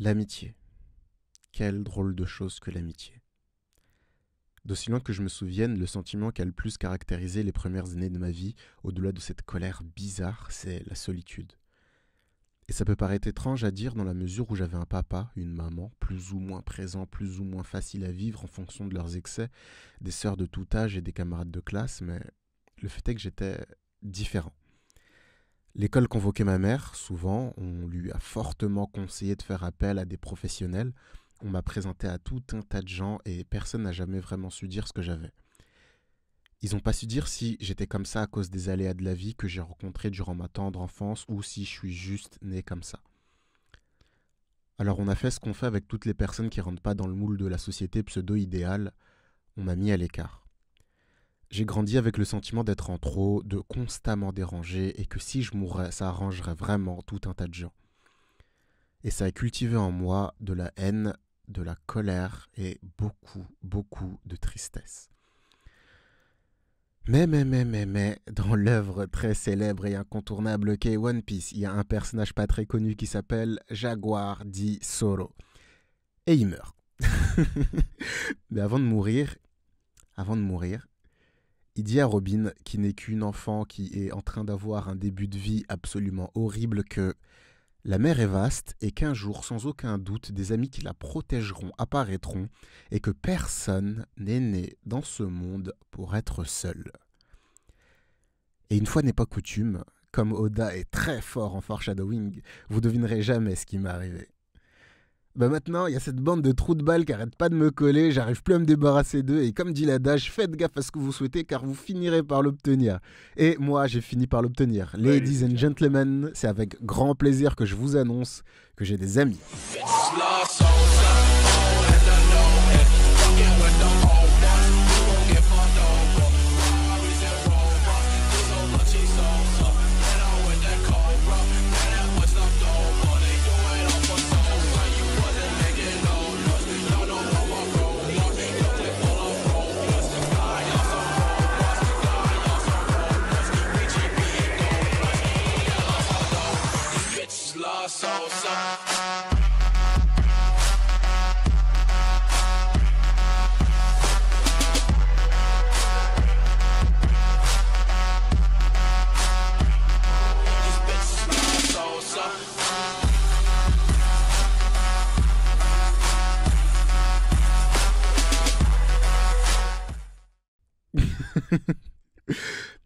L'amitié. Quelle drôle de chose que l'amitié. D'aussi loin que je me souvienne, le sentiment qui a le plus caractérisé les premières années de ma vie, au-delà de cette colère bizarre, c'est la solitude. Et ça peut paraître étrange à dire dans la mesure où j'avais un papa, une maman, plus ou moins présents, plus ou moins faciles à vivre en fonction de leurs excès, des sœurs de tout âge et des camarades de classe, mais le fait est que j'étais différent. L'école convoquait ma mère, souvent, on lui a fortement conseillé de faire appel à des professionnels, on m'a présenté à tout un tas de gens et personne n'a jamais vraiment su dire ce que j'avais. Ils n'ont pas su dire si j'étais comme ça à cause des aléas de la vie que j'ai rencontrés durant ma tendre enfance ou si je suis juste né comme ça. Alors on a fait ce qu'on fait avec toutes les personnes qui rentrent pas dans le moule de la société pseudo-idéale, on m'a mis à l'écart. J'ai grandi avec le sentiment d'être en trop, de constamment dérangé et que si je mourais, ça arrangerait vraiment tout un tas de gens. Et ça a cultivé en moi de la haine, de la colère et beaucoup de tristesse. Mais, dans l'œuvre très célèbre et incontournable qu'est One Piece, il y a un personnage pas très connu qui s'appelle Jaguar dit Zoro. Et il meurt. Mais avant de mourir, il dit à Robin, qui n'est qu'une enfant qui est en train d'avoir un début de vie absolument horrible, que la mer est vaste et qu'un jour, sans aucun doute, des amis qui la protégeront apparaîtront et que personne n'est né dans ce monde pour être seul. Et une fois n'est pas coutume, comme Oda est très fort en foreshadowing, vous devinerez jamais ce qui m'est arrivé. Maintenant, il y a cette bande de trous de balles qui arrête pas de me coller, j'arrive plus à me débarrasser d'eux, et comme dit l'adage, faites gaffe à ce que vous souhaitez, car vous finirez par l'obtenir. Et moi, j'ai fini par l'obtenir. Ladies and gentlemen, c'est avec grand plaisir que je vous annonce que j'ai des amis.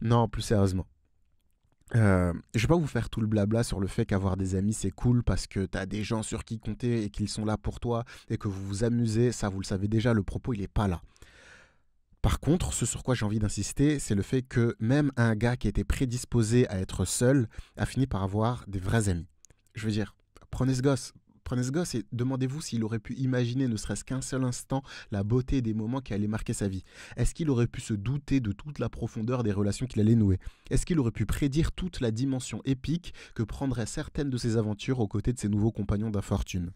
Non, plus sérieusement. Je vais pas vous faire tout le blabla sur le fait qu'avoir des amis c'est cool parce que t'as des gens sur qui compter et qu'ils sont là pour toi et que vous vous amusez, ça vous le savez déjà, le propos il est pas là. Par contre, ce sur quoi j'ai envie d'insister, c'est le fait que même un gars qui était prédisposé à être seul a fini par avoir des vrais amis. Je veux dire, prenez ce gosse et demandez-vous s'il aurait pu imaginer ne serait-ce qu'un seul instant la beauté des moments qui allaient marquer sa vie. Est-ce qu'il aurait pu se douter de toute la profondeur des relations qu'il allait nouer? Est-ce qu'il aurait pu prédire toute la dimension épique que prendraient certaines de ses aventures aux côtés de ses nouveaux compagnons d'infortune?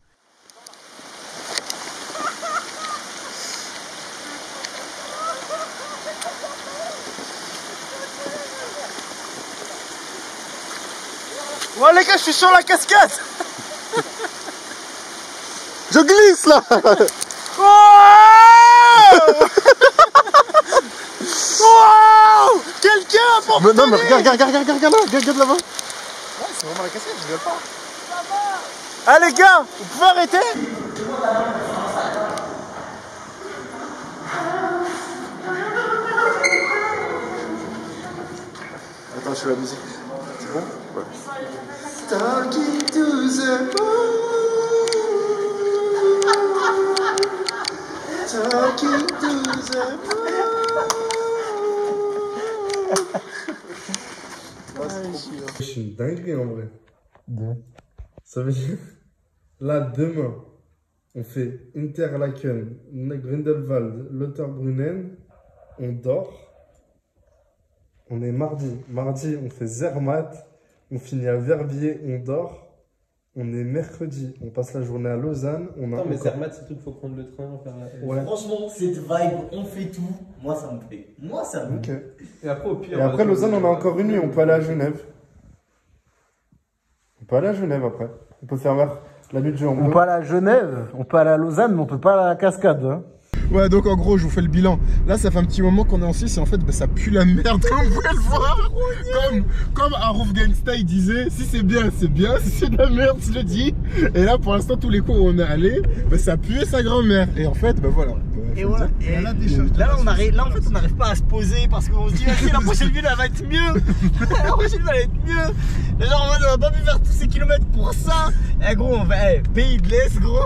Ouais les gars, je suis sur la cascade. Je glisse là. Wow. Quelqu'un pour me. Non mais regarde là-bas. Ouais, c'est vraiment la cascade, je rigole pas. Ah les gars, vous pouvez arrêter? Attends, je fais la musique. C'est bon? Ouais. Talking to the moon. Talking to the moon. Je suis une dinguerie en vrai. Ça veut dire, là demain, on fait Interlaken, Grindelwald, Lauterbrunnen, on dort. On est mardi. Mardi, on fait Zermatt. On finit à Verbier, on dort. On est mercredi, on passe la journée à Lausanne. On a mais Zermatt, c'est tout, il faut prendre le train. Faire la... Ouais. Franchement, cette vibe, on fait tout. Moi, ça me plaît. Moi, ça me plaît. Ok. Et après, au pire. Et après Lausanne, on a encore une nuit. On peut aller à Genève. On peut aller à Genève après. On peut faire La nuit de juin. On peut aller à Genève, on peut aller à Lausanne, mais on peut pas aller à la cascade. Hein. Ouais, donc en gros, je vous fais le bilan. Là, ça fait un petit moment qu'on est en Suisse et en fait, bah, ça pue la merde, comme vous pouvez le voir. Comme Aruf Gangsta, il disait, si c'est bien, c'est bien, si c'est de la merde, je le dis. Et là, pour l'instant, tous les cours où on est allé, bah, ça pue sa grand-mère. Et en fait, bah voilà. Et voilà. Et là, en fait, on n'arrive pas à se poser parce qu'on se dit, vas-y, la prochaine ville, elle va être mieux. La prochaine ville, elle va être mieux. Et genre, en mode, on va pas pu faire tous ces kilomètres pour ça. Et gros, on va, pays de l'Est, gros.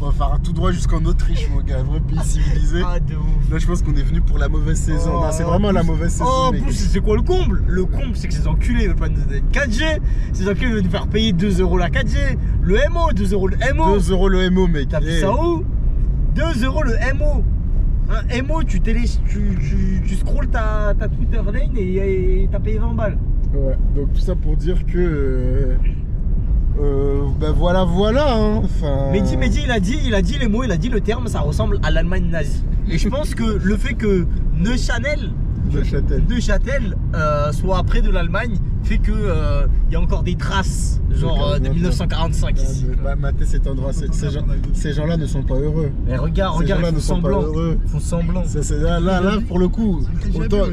On va faire tout droit jusqu'en Autriche, mon gars. Un vrai pays civilisé. Ah, de ouf. Là, je pense qu'on est venu pour la mauvaise saison. Oh, non, c'est vraiment la mauvaise saison. Oh, en mec. plus, c'est quoi le comble? Le comble, c'est que ces enculés veulent pas nous donner 4G. Ces enculés veulent nous faire payer 2 € la 4G. Le MO, 2 € le MO. 2 € le MO, mec. T'as vu ça où? 2 € le MO. Un MO, tu scrolles ta Twitter lane et t'as payé 20 balles. Ouais, donc tout ça pour dire que. Ben voilà, hein. Enfin... Mehdi, il a dit les mots, il a dit le terme, ça ressemble à l'Allemagne nazie. Et je pense que le fait que Neuchâtel soit près de l'Allemagne fait que il y a encore des traces genre de 1945 ici. Mathé, cet endroit, ces gens-là ne sont pas heureux. Mais regarde, ils font semblant. Ils font semblant. Là, pour le coup, autant...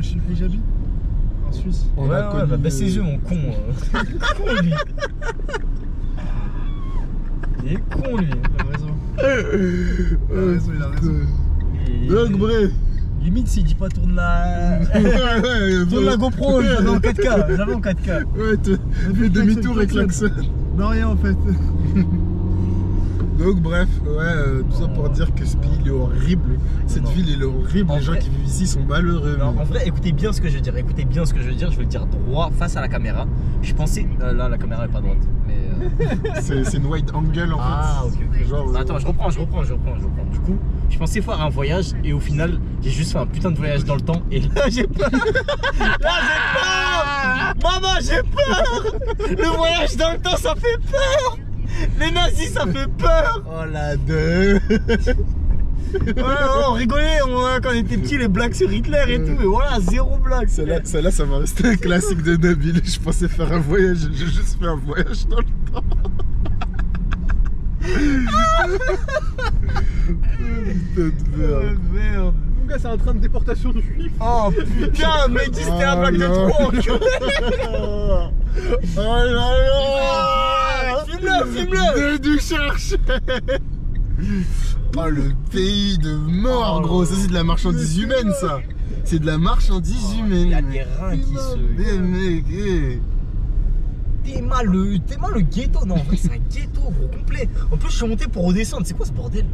En Suisse. On a connu... bah baisse ses yeux, mon con. Con lui. Il est con lui. Il a raison. Donc bref. Limite s'il dit pas tourne la GoPro, j'avais en 4K. Ouais, fais demi-tour et klaxon. Non, rien en fait. Donc bref, tout ça pour dire que ce pays il est horrible. Cette ville il est horrible, les gens qui vivent ici sont malheureux. Non, en vrai, écoutez bien ce que je veux dire, je vais le dire droit face à la caméra. Je pensais, là la caméra est pas droite, mais c'est une wide angle en fait. Ah ok. Genre, attends, je reprends. Du coup, je pensais faire un voyage et au final, j'ai juste fait un putain de voyage dans le temps et là j'ai peur. Maman, j'ai peur. Le voyage dans le temps, ça fait peur. Les nazis, ça fait peur. Oh la deux. On rigolait quand on était petits, les blagues sur Hitler et tout, mais voilà, zéro blague. Celle-là, ça va rester un classique de Nabil. Je pensais faire un voyage, j'ai juste fait un voyage dans le temps. Merde. Mon gars, c'est un train de déportation de juifs. Oh putain, mais dis c'était la blague de trop. Oh là là. Filme-le. De chercher. Oh le pays de mort, gros. Ça c'est de la marchandise humaine, ça. C'est de la marchandise humaine. Il y a des reins qui se... Mec, T'es mal le ghetto. Non, en vrai, c'est un ghetto, gros, complet. En plus, je suis monté pour redescendre. C'est quoi ce bordel?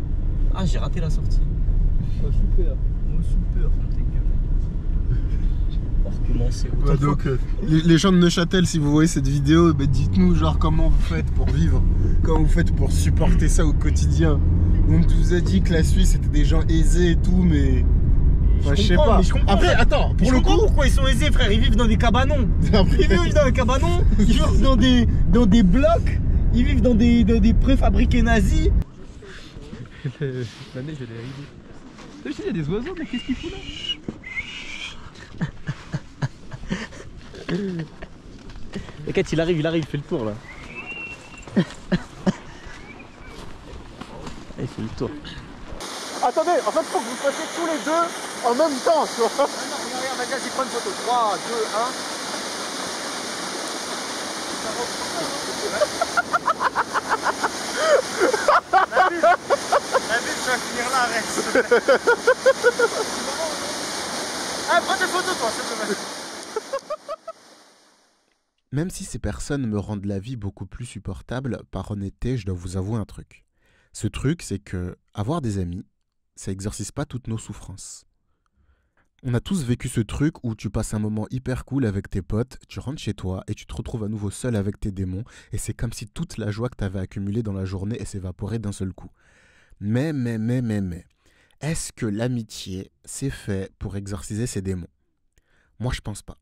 Ah, j'ai raté la sortie. Oh, super. Super, on va recommencer. ouais, donc, les gens de Neuchâtel, si vous voyez cette vidéo, bah, dites-nous genre comment vous faites pour vivre, comment vous faites pour supporter ça au quotidien. On vous a dit que la Suisse c'était des gens aisés et tout, mais... Enfin, je sais pas. Après, attends, pour le coup, pourquoi ils sont aisés, frère. Ils vivent dans des cabanons. Ils vivent dans des cabanons. Ils vivent dans des blocs. Ils vivent dans des préfabriqués nazis. La neige, elle est arrivée. T'as vu, il y a des oiseaux, mais qu'est-ce qu'ils font là? Et quand il arrive, il fait le tour là. Il fait le tour. attendez, en fait, faut que vous fassiez tous les deux en même temps, tu vois. Non, regarde, vas-y, prends une photo. 3, 2, 1. David, tu vas finir là, arrête. Ah, prends des photos, toi, s'il te plaît. Même si ces personnes me rendent la vie beaucoup plus supportable, par honnêteté, je dois vous avouer un truc. Ce truc, c'est que avoir des amis, ça exorcise pas toutes nos souffrances. On a tous vécu ce truc où tu passes un moment hyper cool avec tes potes, tu rentres chez toi et tu te retrouves à nouveau seul avec tes démons et c'est comme si toute la joie que tu avais accumulée dans la journée s'évaporait d'un seul coup. Mais, est-ce que l'amitié, c'est fait pour exorciser ces démons? Moi, je pense pas.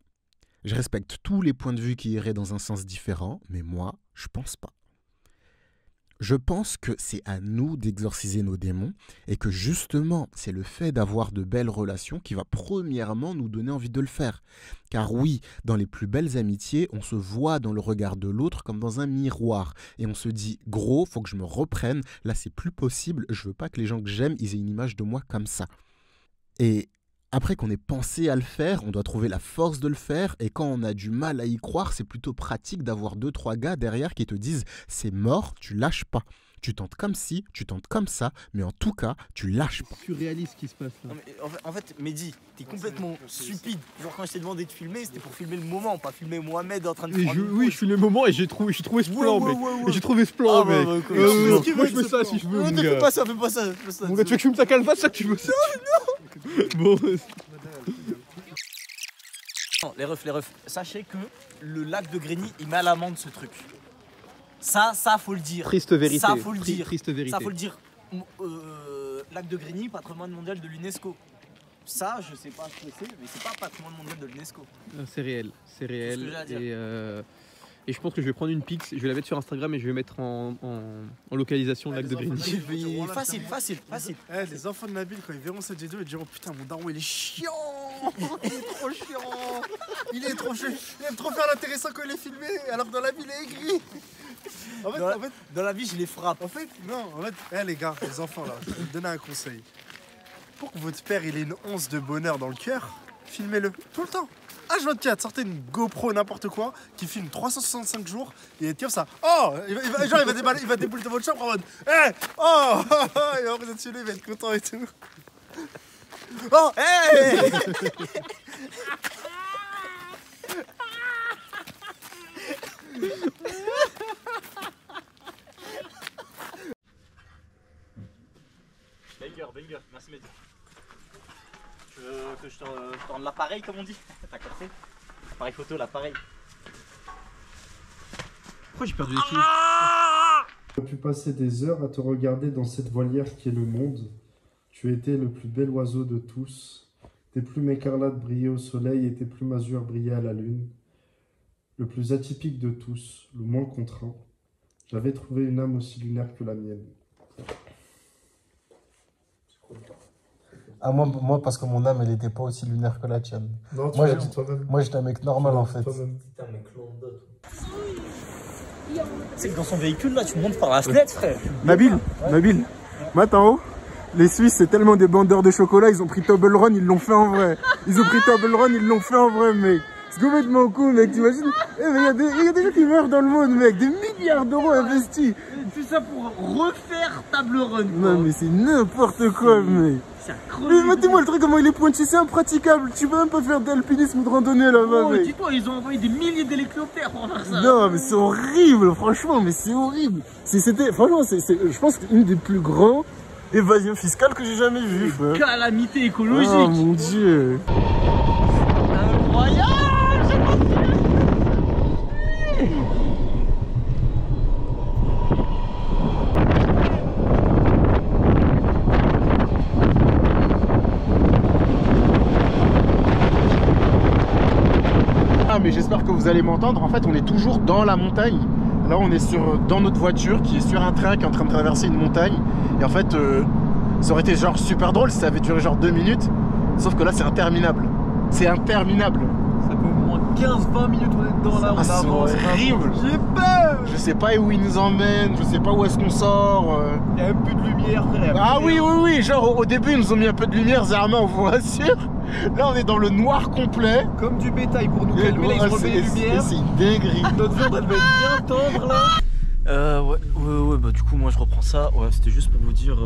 Je respecte tous les points de vue qui iraient dans un sens différent, mais moi, je pense pas. Je pense que c'est à nous d'exorciser nos démons et que justement, c'est le fait d'avoir de belles relations qui va premièrement nous donner envie de le faire. Car oui, dans les plus belles amitiés, on se voit dans le regard de l'autre comme dans un miroir et on se dit « Gros, faut que je me reprenne, là c'est plus possible, je veux pas que les gens que j'aime, ils aient une image de moi comme ça. » Et après qu'on ait pensé à le faire, on doit trouver la force de le faire et quand on a du mal à y croire, c'est plutôt pratique d'avoir 2-3 gars derrière qui te disent « C'est mort, tu lâches pas. Tu tentes comme ci, tu tentes comme ça, mais en tout cas, tu lâches pas. » Tu réalises ce qui se passe là. Non, mais en fait, Mehdi, t'es complètement stupide. Genre quand je t'ai demandé de filmer, c'était pour filmer le moment, pas filmer Mohamed en train de faire Oui, je filme le moment et j'ai trouvé ce plan, mec. Et j'ai trouvé ce plan, mec. Moi, je fais ça si je veux, mon gars. Fais pas ça, fais pas ça. Mon gars, tu veux que je filme ta calva, ça que tu veux? Non. Bon. Non, les refs, sachez que le lac de Grigny, il met à l'amende ce truc. Ça faut le dire. Triste vérité. Ça faut le dire. Triste vérité. Ça faut le dire. Lac de Grigny, patrimoine mondial de l'UNESCO. Ça, je sais pas ce que c'est, mais c'est pas patrimoine mondial de l'UNESCO. C'est réel, c'est réel. C'est ce que j'ai à dire. Et je pense que je vais prendre une pix, je vais la mettre sur Instagram et je vais mettre en localisation le lac de Grigny. Facile. Les enfants de Nabil, quand ils verront cette vidéo, ils diront putain, mon daron il est chiant. Il est trop chiant. Il aime trop faire l'intéressant quand il est filmé, alors dans la vie il est aigri. En fait, dans la vie, je les frappe. En fait, les gars, les enfants là, je vais vous donner un conseil. Pour que votre père il ait une once de bonheur dans le cœur, filmez-le tout le temps. H24, sortez une GoPro n'importe quoi qui filme 365 jours et être comme ça. Oh, il va débouler dans votre chambre en mode hey, oh, et après vous êtes chez lui, il va être content et tout. Oh, hey. Banger, merci Mehdi. Tu veux que je te rende l'appareil comme on dit? T'as capté? L'appareil photo, l'appareil. Pourquoi j'ai perdu les pieds? Tu as pu passer des heures à te regarder dans cette volière qui est le monde. Tu étais le plus bel oiseau de tous. Tes plumes écarlates brillaient au soleil et tes plumes azur brillaient à la lune. Le plus atypique de tous, le moins contraint. J'avais trouvé une âme aussi lunaire que la mienne. Ah, moi, parce que mon âme, elle était pas aussi lunaire que la tienne. Non, tu l'as dit toi-même. Moi, j'étais un mec normal, en fait. Putain, mec lambda, toi. C'est que dans son véhicule, là, tu montes par la fenêtre, frère. Nabil, mate en haut. Les Suisses, c'est tellement des bandeurs de chocolat, ils ont pris Toblerone, ils l'ont fait en vrai. Mec. C'est complètement cool, mec, t'imagines? Eh, mais il y a des gens qui meurent dans le monde, mec. Des milliards d'euros investis. Tout ça pour refaire table run. Non, mais c'est n'importe quoi, mec. Mais mettez-moi le truc, comment il est pointu, c'est impraticable. Tu peux même pas faire d'alpinisme ou de randonnée là-bas, mec. Dis-toi, ils ont envoyé des milliers d'hélicoptères pour faire ça. Non, mais c'est horrible, franchement, c'est horrible. Franchement, je pense que c'est une des plus grandes évasions fiscales que j'ai jamais vues. Calamité écologique. Oh mon dieu. Incroyable. Mais j'espère que vous allez m'entendre. En fait, on est toujours dans la montagne. Là, on est dans notre voiture qui est sur un train qui est en train de traverser une montagne. Et en fait, ça aurait été genre super drôle si ça avait duré genre 2 minutes. Sauf que là, c'est interminable. C'est interminable. Ça fait au moins 15-20 minutes on est dedans là. Ah, c'est horrible. J'ai peur. Je sais pas où il nous emmène. Je sais pas où est-ce qu'on sort. Il y a un peu de lumière, frère. Ah oui. Genre au début, ils nous ont mis un peu de lumière, Zermain, on vous rassure. Là, on est dans le noir complet. Comme du bétail pour nous calmer, là, ils ont enlevé les lumières. C'est une dinguerie. Notre viande, elle va être bien tendre, là. Ouais, bah du coup, moi, je reprends ça. Ouais, c'était juste pour vous dire,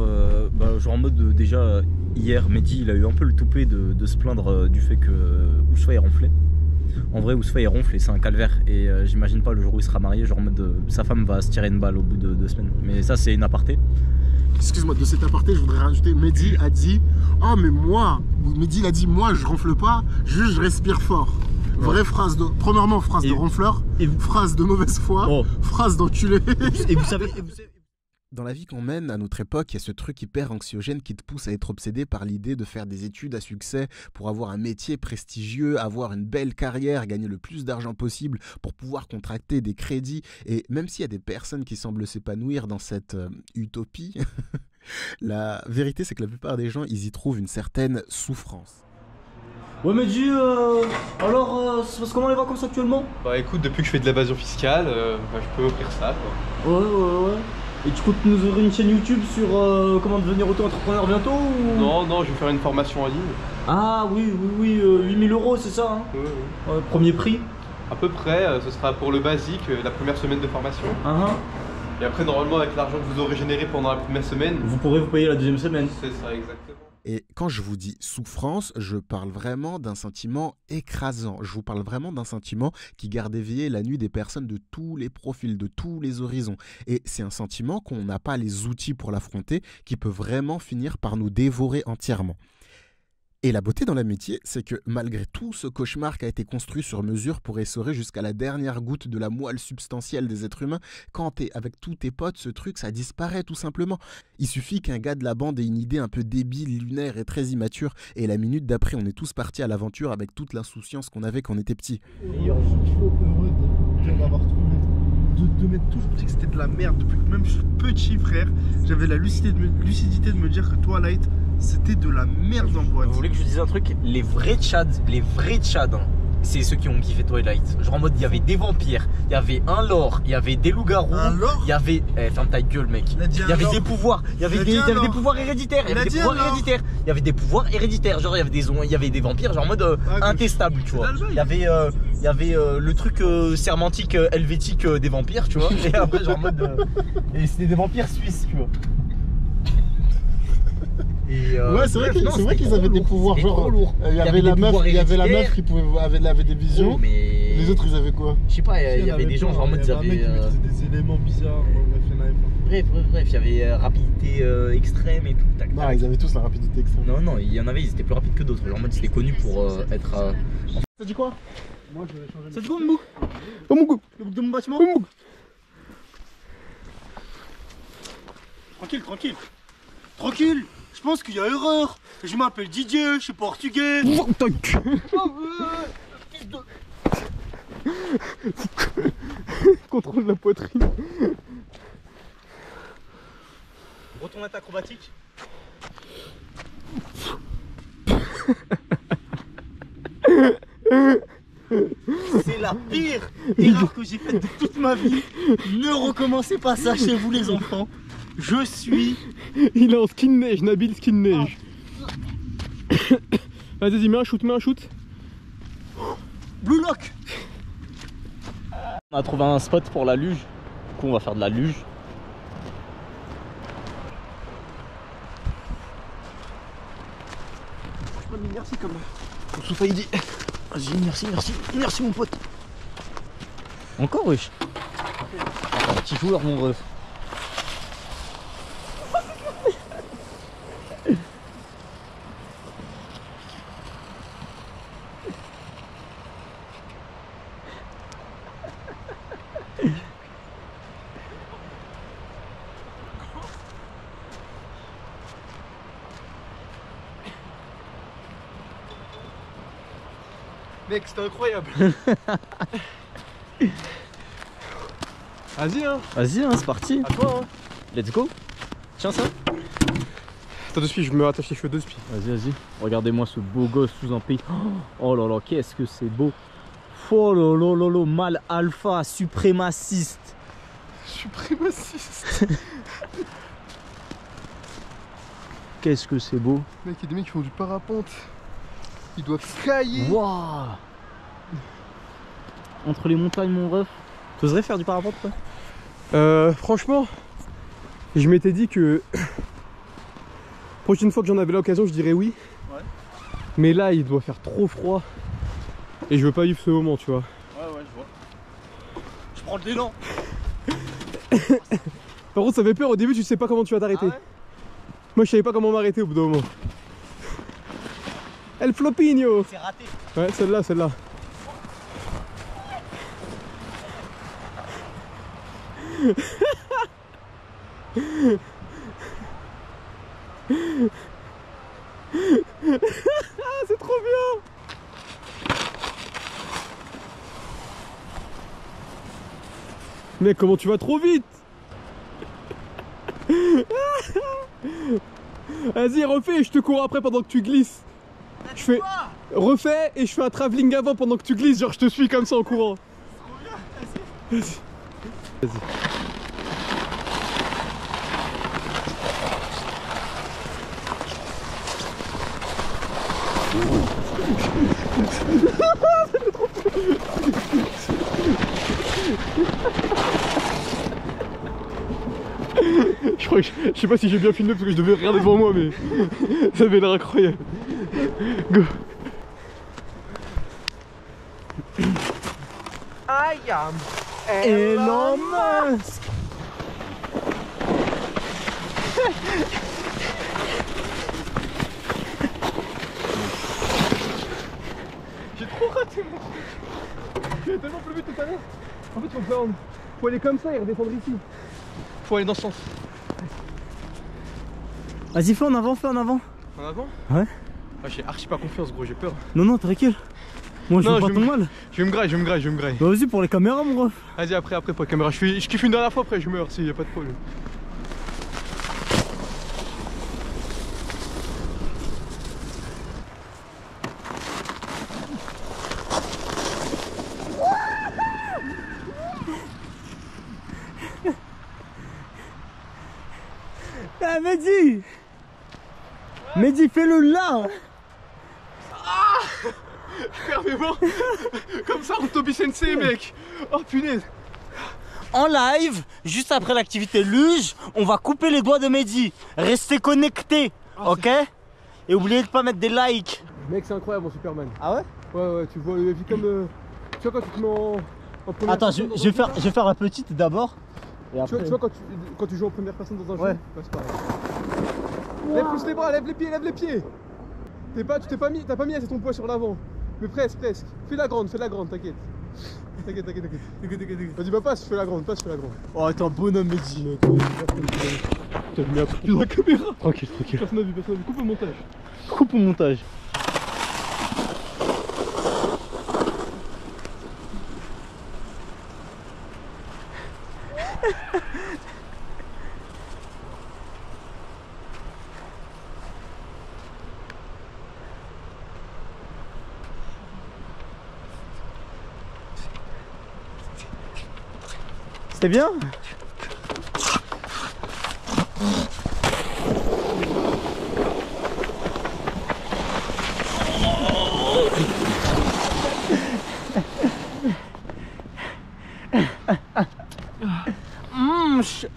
genre en mode, déjà, hier, Mehdi, il a eu un peu le toupet de se plaindre du fait que Ousfa est ronflé. En vrai, Ousfa, il ronfle et c'est un calvaire. Et j'imagine pas le jour où il sera marié, genre en mode, sa femme va se tirer une balle au bout de 2 semaines. Mais ça, c'est une aparté. Excuse-moi, de cet aparté, je voudrais rajouter, Mehdi a dit « Oh, mais moi !» Mehdi, il a dit « Moi, je ronfle pas, juste je respire fort. » Vraie phrase de... Premièrement, phrase de ronfleur, phrase de mauvaise foi, phrase d'enculé. Et vous savez... Dans la vie qu'on mène à notre époque, il y a ce truc hyper anxiogène qui te pousse à être obsédé par l'idée de faire des études à succès pour avoir un métier prestigieux, avoir une belle carrière, gagner le plus d'argent possible pour pouvoir contracter des crédits. Et même s'il y a des personnes qui semblent s'épanouir dans cette utopie, la vérité c'est que la plupart des gens, ils y trouvent une certaine souffrance. Ouais mais dis, alors ça se passe comment les vacances actuellement? Bah écoute, depuis que je fais de l'évasion fiscale, je peux offrir ça quoi. Ouais. Et tu comptes nous ouvrir une chaîne YouTube sur comment devenir auto-entrepreneur bientôt ou... Non, je vais faire une formation en ligne. Ah oui, 8000 €, c'est ça hein? Ouais. Premier prix? À peu près, ce sera pour le basique, la première semaine de formation. Et après, normalement, avec l'argent que vous aurez généré pendant la première semaine, vous pourrez vous payer la deuxième semaine. C'est ça, exactement. Et quand je vous dis souffrance, je parle vraiment d'un sentiment écrasant. Je vous parle vraiment d'un sentiment qui garde éveillé la nuit des personnes de tous les profils, de tous les horizons. Et c'est un sentiment qu'on n'a pas les outils pour l'affronter, qui peut vraiment finir par nous dévorer entièrement. Et la beauté dans l'amitié, c'est que malgré tout ce cauchemar qui a été construit sur mesure pour essorer jusqu'à la dernière goutte de la moelle substantielle des êtres humains, quand t'es avec tous tes potes, ce truc, ça disparaît tout simplement. Il suffit qu'un gars de la bande ait une idée un peu débile, lunaire et très immature, et la minute d'après, on est tous partis à l'aventure avec toute l'insouciance qu'on avait quand on était petits. D'ailleurs, je suis trop heureux de l'avoir trouvé. De m'être toujours dit que c'était de la merde depuis que même je suis petit, frère. J'avais la lucidité de me dire que Twilight, c'était de la merde en boîte. Vous voulez que je vous dise un truc? Les vrais Tchads, hein, c'est ceux qui ont kiffé Twilight. Genre en mode, il y avait des vampires, il y avait un lore, il y avait des loups-garous. Un lore? Il y avait... ferme ta gueule, mec. Il y avait des pouvoirs. Il y avait des pouvoirs héréditaires. Il y avait des pouvoirs héréditaires. Il y avait des pouvoirs héréditaires. Genre, il y avait des vampires, genre en mode intestable, tu vois. Il y avait le truc sermentique helvétique des vampires, tu vois. Et après, genre en mode... et c'était des vampires suisses, tu vois. Ouais, c'est vrai qu'ils avaient des pouvoirs, genre il y avait la meuf qui avait des visions, mais les autres ils avaient quoi? Je sais pas, il y avait des gens genre en mode ils avaient des éléments bizarres, bref, il y avait rapidité extrême et tout. Non, ils avaient tous la rapidité extrême. Non, il y en avait, ils étaient plus rapides que d'autres, genre en mode c'était connu pour être... Ça dit quoi? Moi je vais changer. Ça dit quoi mon bouc? Oh mon bouc! Le bouc de mon bâtiment? Oh mon bouc! Tranquille. Je pense qu'il y a erreur. Je m'appelle Didier, je suis portugais. Contrôle la poitrine. Retourne à ta acrobatique. C'est la pire erreur que j'ai faite de toute ma vie. Ne recommencez pas ça chez vous les enfants. Je suis... Il est en skin neige, Nabil skin neige. Vas-y, mets un shoot. Blue Lock. On a trouvé un spot pour la luge. Du coup on va faire de la luge. Merci comme On se fait aider. Vas-y, merci mon pote. Encore wesh. Un petit joueur mon ref. Mec, c'était incroyable. Vas-y c'est parti. À toi Let's go. Tiens ça. Attends 2 spies, je me rattache les cheveux 2 spies. Vas-y. Regardez-moi ce beau gosse sous un pays. Oh là là, qu'est-ce que c'est beau. Oh là là là là, mâle alpha, suprémaciste. Qu'est-ce que c'est beau. Mec, il y a des mecs qui font du parapente. Ils doivent cailler. Waouh. Entre les montagnes mon ref. T'oserais faire du parapente toi? Franchement, je m'étais dit que prochaine fois que j'en avais l'occasion, je dirais oui. Ouais. Mais là, il doit faire trop froid. Et je veux pas vivre ce moment, tu vois. Ouais, je vois. Je prends l'élan. Par contre, ça fait peur au début, tu sais pas comment tu vas t'arrêter. Ah ouais. Moi, je savais pas comment m'arrêter au bout d'un moment. El Flopinho. C'est raté. Ouais, celle-là. C'est trop bien. Mec, comment tu vas trop vite? Vas-y, refais, je te cours après pendant que tu glisses. Je fais refais et je fais un travelling avant pendant que tu glisses, genre je te suis comme ça en courant. Vas-y. Vas-y. Je crois que je sais pas si j'ai bien filmé parce que je devais regarder devant moi, mais ça avait l'air incroyable. Go. I am Elon Musk. J'ai trop raté mon truc. J'ai tellement plus vite tout à l'heure. En fait faut aller comme ça et redescendre ici. Faut aller dans ce sens. Vas-y, fais en avant, fais en avant. En avant? Ouais. Ah, j'ai archi pas confiance, gros, j'ai peur. Non, non, tranquille. Moi, je veux pas ton mal. Je vais me grailler. Bah, vas-y, pour les caméras, mon ref. Vas-y, après pour la caméra. Je kiffe une dernière fois, après je meurs, s'il y a pas de problème. Ah, Mehdi! Mehdi, fais-le là! Fermez-moi. Comme ça, Tobi Sensei, mec. Oh punaise. En live, juste après l'activité luge, on va couper les doigts de Mehdi. Restez connectés, ok? Et oubliez de pas mettre des likes. Mec, c'est incroyable mon Superman. Ah ouais? Ouais, tu vois le vie comme... tu vois quand tu te mets en première Attends, personne je vais faire la petite d'abord. Et Tu après... vois quand tu joues en première personne dans un jeu, Ouais. bah, c'est pareil. Lève plus les bras, lève les pieds. Tu t'as pas mis assez ton poids sur l'avant. Mais presque. Fais la grande, t'inquiète. T'inquiète. Vas-y, bah passe, fais la grande. Oh, t'es un bonhomme, Mehdi. T'as mis un truc dans la caméra. Tranquille. Personne n'a vu. Coupe au montage. Coupe au montage. C'était bien?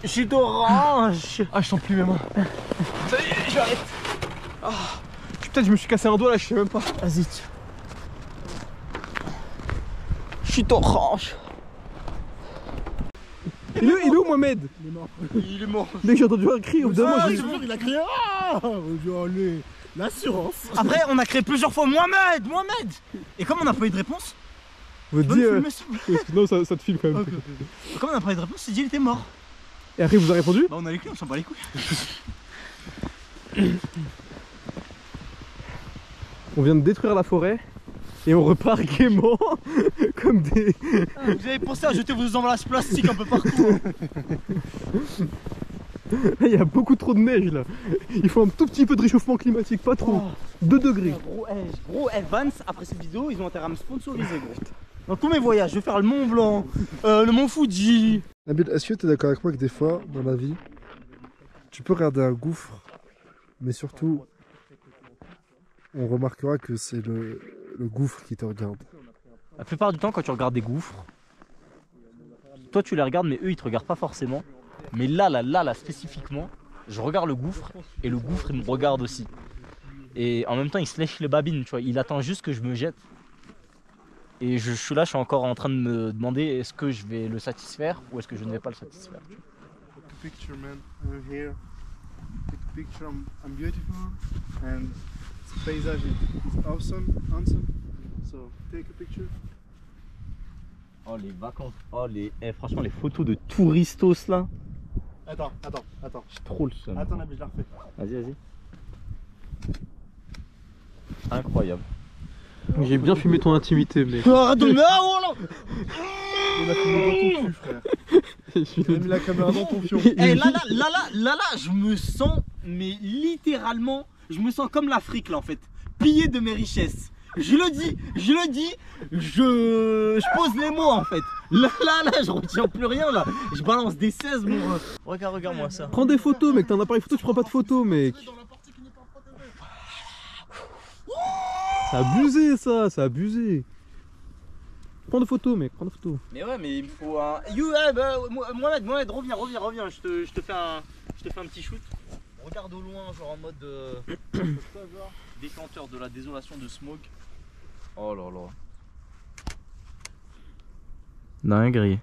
Jus d'orange. Ah, je sens plus mes mains. Ça y est, j'arrête. Ah, putain, je me suis cassé un doigt là, je sais même pas. Vas-y. Jus d'orange. Il est où Mohamed? Il est mort. Dès que j'ai entendu un cri, au bout d'un moment, j'ai... Il a crié. L'assurance. Après, on a crié plusieurs fois Mohamed. Et comme on n'a pas eu de réponse, On tu peux me filmer, s'il te plaît. Non, ça te filme quand même. Ok. Comme on n'a pas eu de réponse, il dit il était mort. Et après, il vous a répondu? Bah, on a les clés, on s'en bat les couilles. On vient de détruire la forêt et on repart gaiement comme des... Vous avez pensé à jeter vos emballages plastiques un peu partout. Il y a beaucoup trop de neige là. Il faut un tout petit peu de réchauffement climatique, pas trop. 2 degrés. Gros, Vans, après cette vidéo, ils ont intérêt à me sponsoriser, gros. Dans tous mes voyages, je vais faire le Mont Blanc, le Mont Fuji. Nabil, est-ce que tu es d'accord avec moi que des fois, dans la vie, tu peux regarder un gouffre, mais surtout, on remarquera que c'est le gouffre qui te regarde. La plupart du temps, quand tu regardes des gouffres, toi tu les regardes, mais eux ils te regardent pas forcément. Mais là, spécifiquement, je regarde le gouffre et le gouffre il me regarde aussi. Et en même temps, il se lèche les babines, tu vois. Il attend juste que je me jette. Et je suis là, je suis encore en train de me demander est-ce que je vais le satisfaire ou est-ce que je ne vais pas le satisfaire. Take a picture, man. I'm here. Take a picture. I'm beautiful, and the paysage is awesome. So take a picture. Oh les vacances, franchement les photos de touristos là. Attends. J'ai trop le seum. Attends, mais je la refais. Vas-y. Incroyable. J'ai bien filmé ton intimité, mec. Arrête de là. Il a filmé dans ton cul, frère. Il a mis la caméra dans ton fion. Eh là, je me sens, mais littéralement, je me sens comme l'Afrique là en fait, pillé de mes richesses. Je le dis, je pose les mots en fait. Là, je retiens plus rien là. Je balance des 16 mon ref. Regarde-moi ça. Prends des photos, mec. T'as un appareil photo, tu prends pas de photos, mec. C'est abusé ça, c'est abusé. Prends des photos, mec, prends des photos. Mais ouais, mais il me faut un. Mohamed, reviens. Je te fais un petit shoot. Regarde au loin, genre en mode décanteur de la désolation de Smog. Oh là là.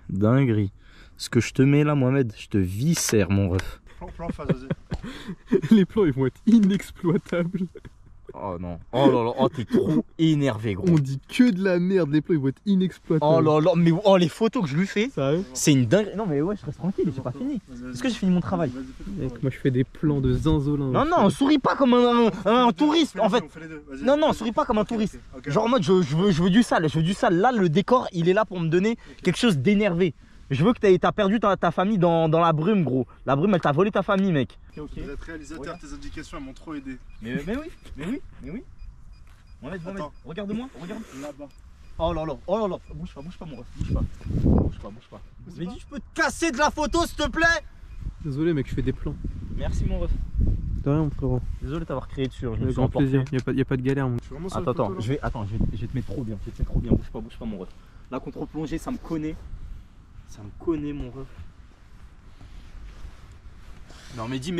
Dinguerie. Ce que je te mets là, Mohamed, je te viscère, mon ref. Plan face, vas-y. Les plans, ils vont être inexploitables. Oh non. Oh là là, t'es trop énervé, gros. On dit que de la merde, les plans, ils vont être inexploitables. Oh là là, mais les photos que je lui fais, Sérieux? c'est une dinguerie. Non, mais ouais, je reste tranquille, j'ai pas fini. Est-ce que j'ai fini mon travail? Mec, moi je fais des plans de zinzolin. Non, souris pas comme un touriste en fait. Non, souris pas comme un touriste. Genre en mode je veux du sale, Là, le décor, il est là pour me donner quelque chose d'énervé. Je veux que t'as perdu ta famille dans la brume, gros. La brume, elle t'a volé ta famille, mec. Vous êtes réalisateur, tes indications, elles m'ont trop aidé. Mais oui. Mohamed, regarde-moi, regarde. Là-bas. Oh là là. Bouge pas, mon ref. Bouge pas. Mais dis, tu peux te casser de la photo, s'il te plaît? Désolé, mec, je fais des plans. Merci, mon ref. De rien, mon frérot. Désolé de t'avoir créé dessus. Avec grand plaisir, y a pas de galère, mon. Attends, je vais te mettre trop bien. Bouge pas, mon ref. La contre-plongée, ça me connaît. Mon ref. Non, mais dis.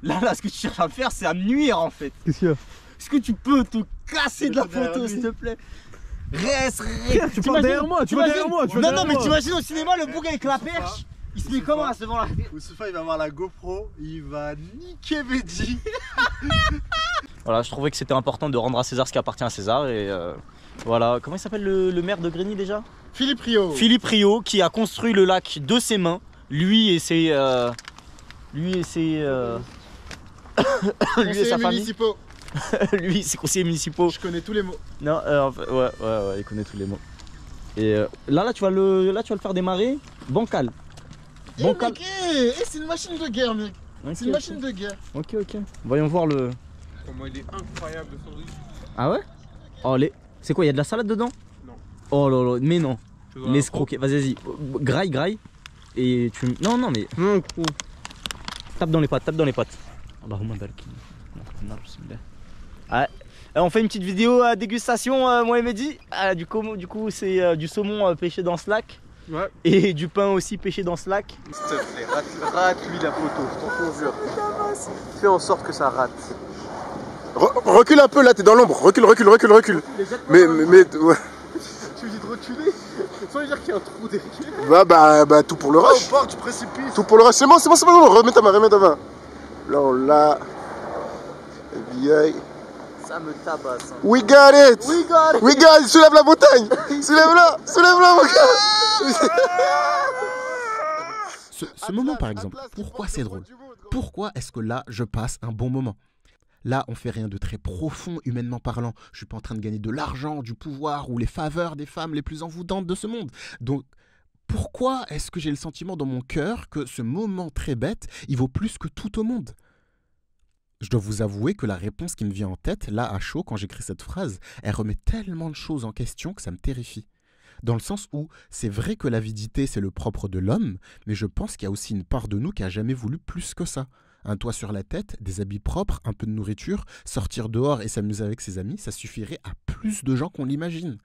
Là, ce que tu cherches à me faire, c'est à me nuire en fait. Qu'est-ce qu'il y a? Est-ce que tu peux te casser de la photo, s'il te plaît? Reste. Tu vas derrière moi, Non, mais t'imagines au cinéma le bouc avec la perche? Il se met comment là devant la. Moustapha, il va avoir la GoPro, il va niquer Mehdi. Voilà, je trouvais que c'était important de rendre à César ce qui appartient à César et voilà. Comment il s'appelle le maire de Grigny déjà? Philippe Rio, qui a construit le lac de ses mains, lui et sa famille. Lui, ses conseillers municipaux. Je connais tous les mots. Non, ouais, il connaît tous les mots. Et là, tu vas le faire démarrer. Bancal. C'est une machine de guerre, mec. C'est une machine de guerre. Ok. Voyons voir le. Comment il est incroyable son riz. Ah ouais? Oh, c'est quoi, il y a de la salade dedans? Non. Oh là là, mais non. L'escroquer. Vas-y. Graille. Et tu. Non, mais. Tape dans les pattes. Allahumma barik. Ah, on fait une petite vidéo à dégustation, moi et Mehdi. Du coup, c'est du saumon pêché dans ce lac. Ouais. Et du pain aussi pêché dans ce lac. S'il te plaît, rate-lui la photo, je t'en conjure. Fais en sorte que ça rate. Recule un peu là, t'es dans l'ombre. Recule. Mais ouais. Tu me dis de reculer? Ça veut dire qu'il y a un trou derrière. Bah, tout pour le rush. Au bord du précipice. Tout pour le rush. C'est bon. Remets ta main. Là, on l'a. Vieille. Ça me tabasse. We got it. Soulève la montagne. Soulève-la, mon gars. Ce moment, par exemple, pourquoi c'est drôle? Pourquoi est-ce que là, je passe un bon moment? Là, on fait rien de très profond, humainement parlant. Je suis pas en train de gagner de l'argent, du pouvoir ou les faveurs des femmes les plus envoûtantes de ce monde. Donc, pourquoi est-ce que j'ai le sentiment dans mon cœur que ce moment très bête, il vaut plus que tout au monde? Je dois vous avouer que la réponse qui me vient en tête, là, à chaud, quand j'écris cette phrase, elle remet tellement de choses en question que ça me terrifie. Dans le sens où c'est vrai que l'avidité, c'est le propre de l'homme, mais je pense qu'il y a aussi une part de nous qui a jamais voulu plus que ça. Un toit sur la tête, des habits propres, un peu de nourriture, sortir dehors et s'amuser avec ses amis, ça suffirait à plus de gens qu'on l'imagine.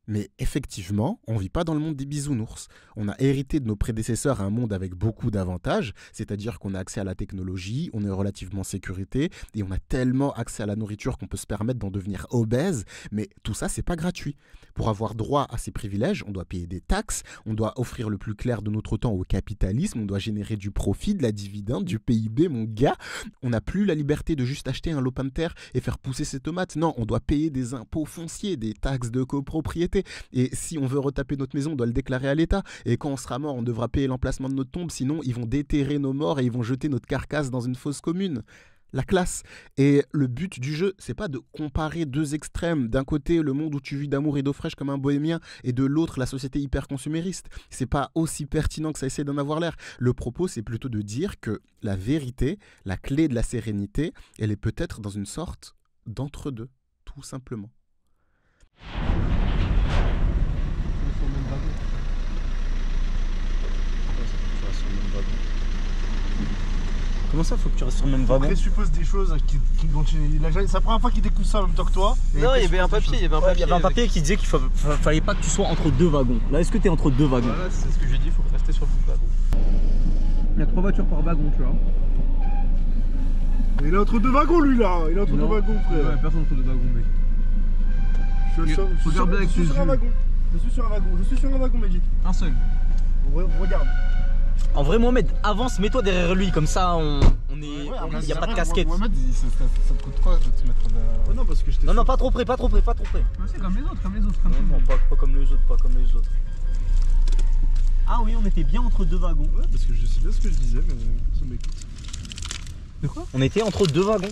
Mais effectivement, on ne vit pas dans le monde des bisounours. On a hérité de nos prédécesseurs un monde avec beaucoup d'avantages, c'est-à-dire qu'on a accès à la technologie, on est relativement en sécurité, et on a tellement accès à la nourriture qu'on peut se permettre d'en devenir obèse, mais tout ça, c'est pas gratuit. Pour avoir droit à ces privilèges, on doit payer des taxes, on doit offrir le plus clair de notre temps au capitalisme, on doit générer du profit, de la dividende, du PIB, mon gars. On n'a plus la liberté de juste acheter un lopin de terre et faire pousser ses tomates. Non, on doit payer des impôts fonciers, des taxes de copropriété. propriété. Et si on veut retaper notre maison, on doit le déclarer à l'État. Et quand on sera mort, on devra payer l'emplacement de notre tombe. Sinon, ils vont déterrer nos morts et ils vont jeter notre carcasse dans une fosse commune. La classe. Et le but du jeu, c'est pas de comparer deux extrêmes. D'un côté, le monde où tu vis d'amour et d'eau fraîche comme un bohémien, et de l'autre, la société hyper consumériste. C'est pas aussi pertinent que ça essaie d'en avoir l'air. Le propos, c'est plutôt de dire que la vérité, la clé de la sérénité, elle est peut-être dans une sorte d'entre-deux, tout simplement. Comment ça, faut que tu restes sur le même wagon? Il présuppose des choses dont c'est la première fois qu'il découvre ça en même temps que toi. Non, il y avait un papier, il y avait un papier qui disait qu'il fallait pas que tu sois entre deux wagons. Là, est-ce que tu es entre deux wagons? Voilà, c'est ce que j'ai dit, il faut rester sur le même wagon. Il y a 3 voitures par wagon, tu vois. Il est entre deux wagons, lui, là. Il est entre deux wagons, frère. Ouais, personne entre deux wagons, mec. Je suis sur un wagon. Je suis sur un wagon. Je suis sur un wagon, Mehdi. Un seul. Regarde. En vrai, Mohamed, avance, mets-toi derrière lui, comme ça on est. Il n'y a pas de casquette. Mohamed, ça te coûte quoi de te mettre derrière? Oh non, parce que je t'ai. Non, pas trop près, pas trop près, pas trop près. C'est comme les autres, Non, pas comme les autres, pas comme les autres. Ah oui, on était bien entre deux wagons. Ouais, parce que je sais bien ce que je disais, mais ça m'écoute. De quoi? On était entre deux wagons.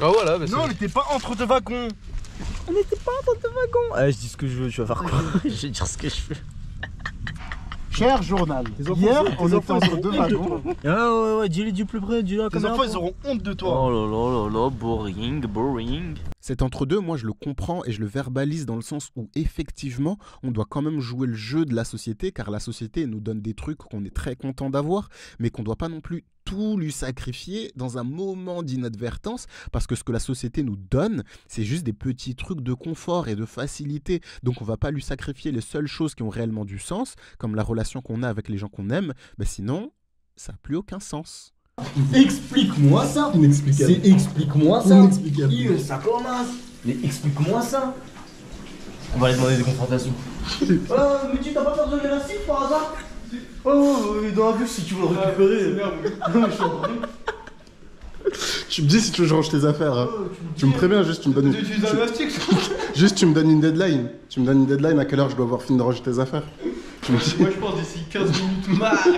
Ah voilà, bah non, on n'était pas entre deux wagons. On n'était pas entre deux wagons. Je dis ce que je veux, tu vas faire quoi? Je vais dire ce que je veux. Cher journal, hier on était entre deux wagons. Ouais, dis-le du plus près, dis-le comme ça. Les enfants ils auront honte de toi. Oh là, boring. Cet entre-deux, moi je le comprends et je le verbalise dans le sens où effectivement on doit quand même jouer le jeu de la société, car la société nous donne des trucs qu'on est très content d'avoir, mais qu'on ne doit pas non plus tout lui sacrifier dans un moment d'inadvertance, parce que ce que la société nous donne, c'est juste des petits trucs de confort et de facilité. Donc on va pas lui sacrifier les seules choses qui ont réellement du sens, comme la relation qu'on a avec les gens qu'on aime, sinon ça n'a plus aucun sens. Explique-moi ça. Inexplicable. Explique-moi ça. Inexplicable. Ça commence. Mais explique-moi ça. On va aller demander des confrontations. Mais tu t'as pas peur de l'élastique par hasard? Oh, dans la bouche si tu veux le récupérer. Tu me dis si tu veux que je range tes affaires. Hein. Tu me préviens, juste tu me donnes juste tu me donnes une deadline. Tu me donnes une deadline à quelle heure je dois avoir fini de ranger tes affaires. Tu me dis... Moi je pense d'ici 15 minutes max,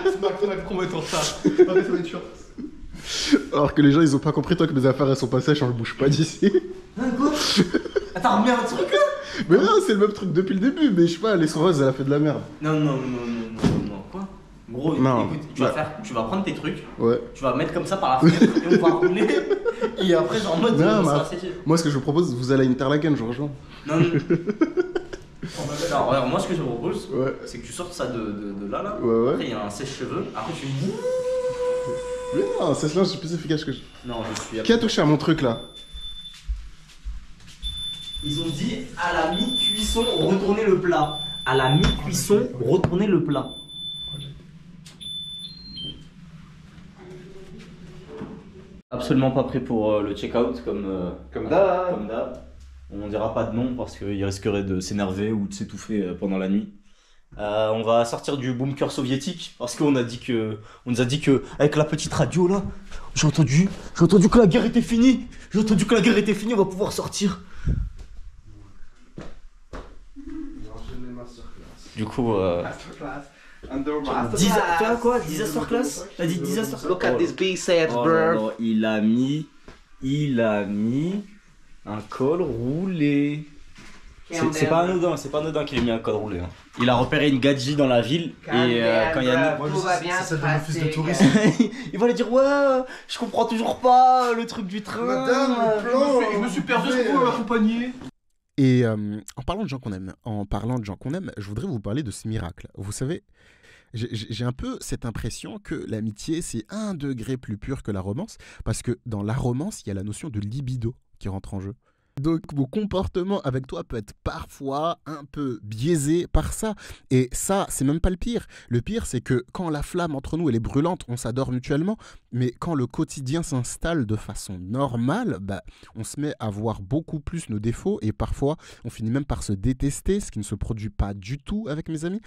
on va être en retard. Après ça va être sûr. Alors que les gens ils ont pas compris toi que mes affaires elles sont pas sèches, je bouge pas d'ici. Quoi? T'as remis un truc là? Mais non, c'est le même truc depuis le début, mais je sais pas, les sauveuses elle a fait de la merde. Non, quoi? Gros, non, écoute, tu vas prendre tes trucs, ouais. Tu vas mettre comme ça par la fenêtre et on va rouler. Et après, genre en mode, moi ce que je vous propose, vous allez à Interlaken, je rejoins. Non. Alors, regarde, moi ce que je vous propose, c'est que tu sortes ça de là. Ouais. Après, il y a un sèche-cheveux. Après, tu. Mais non, c'est là, c'est plus efficace que je. Non, je suis. Qui a touché à mon truc là? Ils ont dit à la mi-cuisson, retournez le plat. À la mi-cuisson, retournez le plat. Absolument pas prêt pour le check-out comme d'hab. On dira pas de nom parce qu'il risquerait de s'énerver ou de s'étouffer pendant la nuit. On va sortir du bunker soviétique parce qu'on nous a dit que avec la petite radio là, j'ai entendu que la guerre était finie. On va pouvoir sortir. Du coup, disaster class. T'as dit disaster class. Look at this biceps, bro. Il a mis un col roulé. C'est pas anodin qu'il ait mis un col roulé. Hein. Il a repéré une gadji dans la ville et quand il y a tout va bien se passer. de tourisme. il va lui dire ouais, je comprends toujours pas le truc du train. Madame, le plan. Je me suis perdu, est-ce que vous m'accompagner? Et en parlant de gens qu'on aime, je voudrais vous parler de ce miracle. Vous savez, j'ai un peu cette impression que l'amitié, c'est 1 degré plus pur que la romance, parce que dans la romance, il y a la notion de libido qui rentre en jeu. Donc mon comportement avec toi peut être parfois un peu biaisé par ça. Et ça, c'est même pas le pire. Le pire, c'est que quand la flamme entre nous, elle est brûlante, on s'adore mutuellement. Mais quand le quotidien s'installe de façon normale, on se met à voir beaucoup plus nos défauts. Et parfois, on finit même par se détester, ce qui ne se produit pas du tout avec mes amis.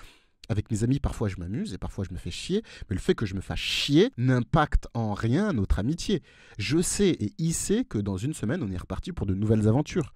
Avec mes amis, parfois je m'amuse et parfois je me fais chier, mais le fait que je me fasse chier n'impacte en rien notre amitié. Je sais et il sait que dans 1 semaine, on est reparti pour de nouvelles aventures.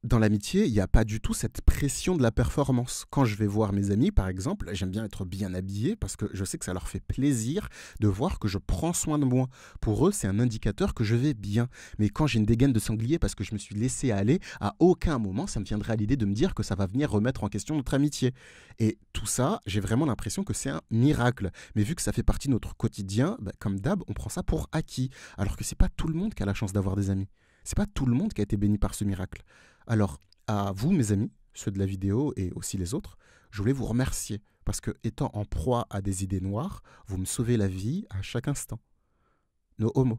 dans l'amitié, il n'y a pas du tout cette pression de la performance. Quand je vais voir mes amis, par exemple, j'aime bien être bien habillé parce que je sais que ça leur fait plaisir de voir que je prends soin de moi. Pour eux, c'est un indicateur que je vais bien. Mais quand j'ai une dégaine de sanglier parce que je me suis laissé aller, à aucun moment, ça me viendrait à l'idée de me dire que ça va venir remettre en question notre amitié. Et tout ça, j'ai vraiment l'impression que c'est un miracle. Mais vu que ça fait partie de notre quotidien, comme d'hab, on prend ça pour acquis. Alors que c'est pas tout le monde qui a la chance d'avoir des amis. C'est pas tout le monde qui a été béni par ce miracle. Alors, à vous, mes amis, ceux de la vidéo et aussi les autres, je voulais vous remercier parce que, étant en proie à des idées noires, vous me sauvez la vie à chaque instant. No homo.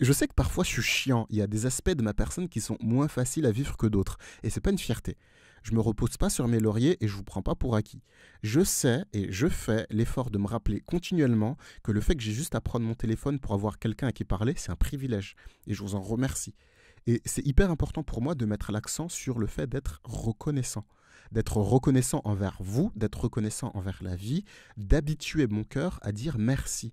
Je sais que parfois je suis chiant, il y a des aspects de ma personne qui sont moins faciles à vivre que d'autres, et c'est pas une fierté. Je me repose pas sur mes lauriers et je vous prends pas pour acquis. Je sais et je fais l'effort de me rappeler continuellement que le fait que j'ai juste à prendre mon téléphone pour avoir quelqu'un à qui parler, c'est un privilège, et je vous en remercie. Et c'est hyper important pour moi de mettre l'accent sur le fait d'être reconnaissant. D'être reconnaissant envers vous, d'être reconnaissant envers la vie, d'habituer mon cœur à dire merci.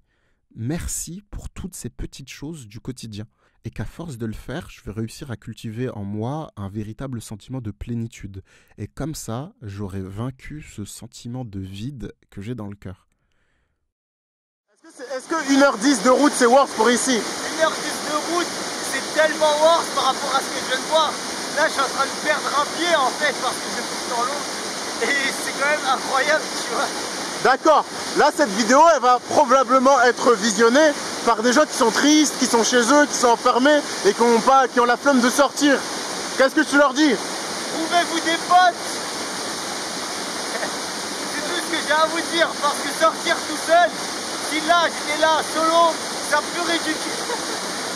Merci pour toutes ces petites choses du quotidien. Et qu'à force de le faire, je vais réussir à cultiver en moi un véritable sentiment de plénitude. Et comme ça, j'aurai vaincu ce sentiment de vide que j'ai dans le cœur. Est-ce que 1h10 de route, c'est worth pour ici? 1h10 de route, c'est tellement worth par rapport à ce que je viens de voir. Là, je suis en train de perdre un pied en fait parce que je pousse dans l'eau. Et c'est quand même incroyable, tu vois. D'accord. Là, cette vidéo, elle va probablement être visionnée par des gens qui sont tristes, qui sont chez eux, qui sont enfermés et qui ont la flemme de sortir. Qu'est-ce que tu leur dis? Trouvez-vous des potes. C'est tout ce que j'ai à vous dire parce que sortir tout seul, si là, j'étais là, solo, c'est un peu ridicule.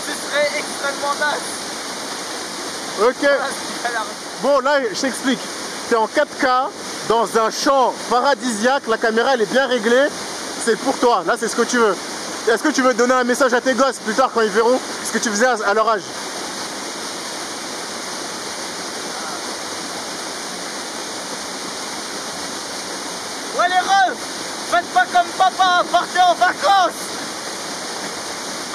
Ce serait extrêmement naze. Ok. Bon, là, je t'explique. T'es en 4K, dans un champ paradisiaque, la caméra, elle est bien réglée. C'est pour toi, là, c'est ce que tu veux. Est-ce que tu veux donner un message à tes gosses plus tard quand ils verront ce que tu faisais à leur âge? Ouais les refs, faites pas comme papa, partez en vacances.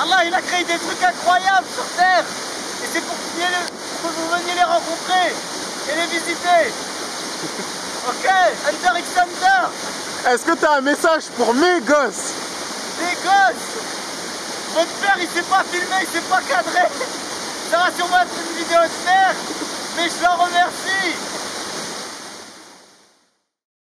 Allah il a créé des trucs incroyables sur Terre. Et c'est pour que vous veniez les rencontrer et les visiter. Ok, Hunter x Hunter. Est-ce que tu as un message pour mes gosses? Des gosses. Votre père il s'est pas filmé, il s'est pas cadré. Ça va sûrement être une vidéo de merde, mais je l'en remercie.